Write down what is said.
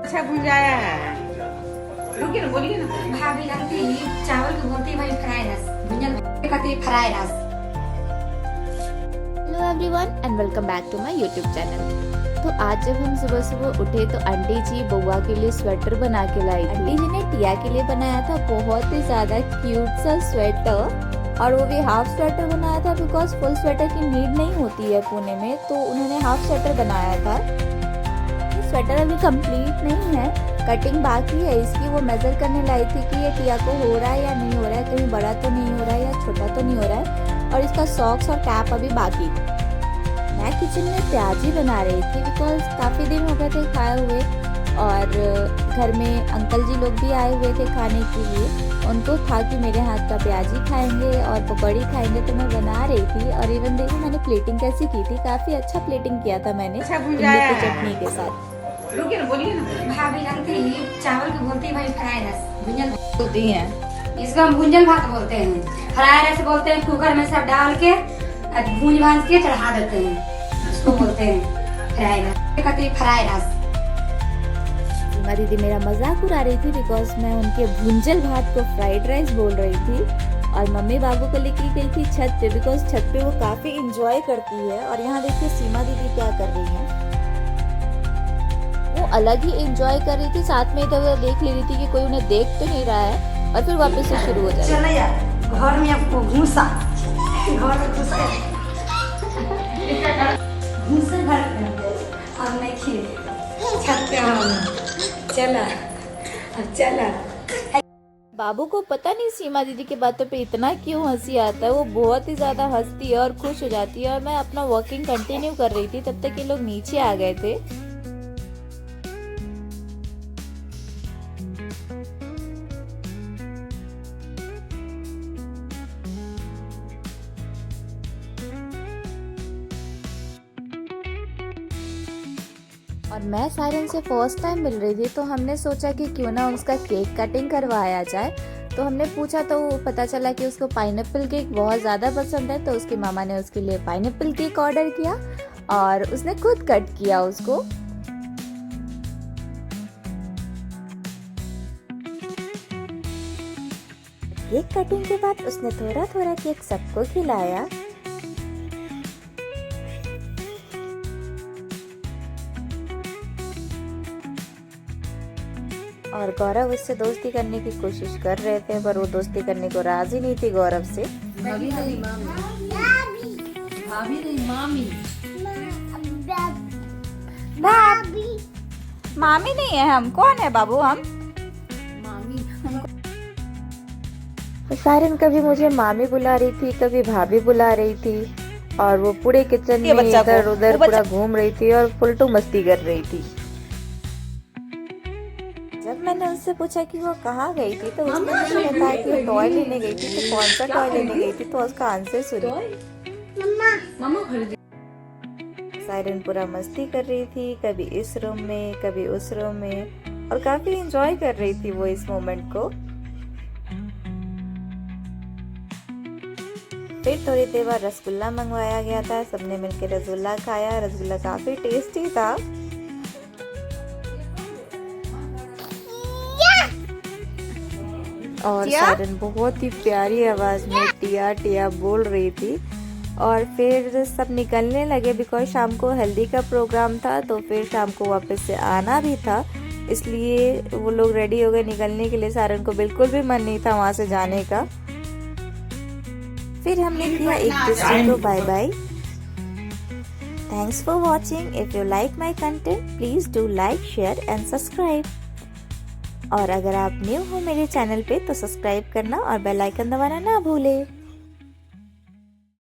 अच्छा भुंजाया है। रुकिए ना, बोलिए ना। भाभी लगती चावल को बोलती भाई फ्राई राइस, भुंजन कहती fry rice. Hello everyone and welcome back to my YouTube channel. तो आज जब हम सुबह सुबह उठे तो आंटी जी बउआ के लिए स्वेटर बना के लाई थी। आंटी जी ने टिया के लिए बनाया था बहुत ही ज्यादा क्यूट सा स्वेटर, और वो भी हाफ स्वेटर बनाया था बिकॉज फुल स्वेटर की नीड नहीं होती है पुणे में, तो उन्होंने हाफ स्वेटर बनाया था। स्वेटर अभी कंप्लीट नहीं है, कटिंग बाकी है इसकी। वो मेजर करने लाई थी कि ये टिया को हो रहा है या नहीं हो रहा है, कहीं बड़ा तो नहीं हो रहा है या छोटा तो नहीं हो रहा है। और इसका सॉक्स और कैप अभी बाकी। मैं किचन में प्याजी बना रही थी बिकॉज काफ़ी दिन हो गए थे खाए हुए, और घर में अंकल जी लोग भी आए हुए थे खाने के लिए। उनको था कि मेरे हाथ का प्याजी खाएंगे और पकौड़ी खाएंगे, तो मैं बना रही थी। और इवन देखो मैंने प्लेटिंग कैसी की थी, काफ़ी अच्छा प्लेटिंग किया था मैंने अच्छा इमली भुंजाया की है। चटनी के साथ। रुकिए ना, बोलिए ना। भाभी लगती चावल को बोलती भाई फ्राई राइस, भुंजन होती हैं। इसको हम भुंजन भात बोलते हैं, फ्राई राइस बोलते हैं। कुकर में सब डाल के भूंज भांज के चढ़ा देते हैं, उसको बोलते हैं फ्राई राइस, कहती फ्राई राइस। सीमा दीदी मेरा मजाक उड़ा रही थी बिकॉज मैं उनके भुंजल भात को फ्राइड राइस बोल रही थी। और मम्मी बाबू को लेके गई थी छत पे बिकॉज छत पे वो काफी इंजॉय करती है। और यहाँ देखिए सीमा दीदी क्या कर रही है, वो अलग ही इंजॉय कर रही थी, साथ में इधर देख ले रही थी कि कोई उन्हें देख तो नहीं रहा है, और फिर वापस से शुरू हो जाए। चले यार घर में आपको घूसा, घर में घुस घूसे भर अब नहीं खिले छत पे हम चला अब चला। बाबू को पता नहीं सीमा दीदी की बातों पे इतना क्यों हंसी आता है, वो बहुत ही ज्यादा हंसती है और खुश हो जाती है। और मैं अपना वॉकिंग कंटिन्यू कर रही थी, तब तक ये लोग नीचे आ गए थे। और मैं सायरन से फर्स्ट टाइम मिल रही थी, तो हमने सोचा कि क्यों ना उसका केक कटिंग करवाया जाए। तो हमने पूछा तो पता चला कि उसको पाइनएप्पल केक बहुत ज़्यादा पसंद है, तो उसकी मामा ने उसके लिए पाइनएप्पल केक ऑर्डर किया और उसने खुद कट किया उसको। केक कटिंग के बाद उसने थोड़ा थोड़ा केक सबको खिलाया। और गौरव उससे दोस्ती करने की कोशिश कर रहे थे, पर वो दोस्ती करने को राजी नहीं थी गौरव से। भाभी नहीं, मामी। मामी नहीं है हम, कौन है बाबू हम? सायरन कभी मुझे मामी बुला रही थी, कभी भाभी बुला रही थी, और वो पूरे किचन में इधर उधर पूरा घूम रही थी और फुलटू मस्ती कर रही थी। जब मैंने उससे पूछा कि वो कहाँ गई थी, तो उसने मुझे बताया कि वो टॉय लेने गई थी। तो कौन सा टॉय लेने गई थी, तो उसका आंसर सुनिए। मामा खरीदी। सायरन पूरा मस्ती कर रही थी, कभी इस रूम में कभी उस रूम में, और काफी एंजॉय कर रही थी वो इस मोमेंट को। फिर थोड़ी देर बाद रसगुल्ला मंगवाया गया था, सबने मिलकर रसगुल्ला खाया। रसगुल्ला काफी टेस्टी था। और सायरन बहुत ही प्यारी आवाज में टिया टिया बोल रही थी। और फिर सब निकलने लगे बिकॉज शाम को हल्दी का प्रोग्राम था, तो फिर शाम को वापस से आना भी था, इसलिए वो लोग रेडी हो गए निकलने के लिए। सायरन को बिल्कुल भी मन नहीं था वहां से जाने का। फिर हमने किया एक दूसरे को bye bye. Thanks for watching. If you like my content please do like, share and subscribe. और अगर आप न्यू हो मेरे चैनल पे तो सब्सक्राइब करना और बेल आइकन दबाना ना भूले।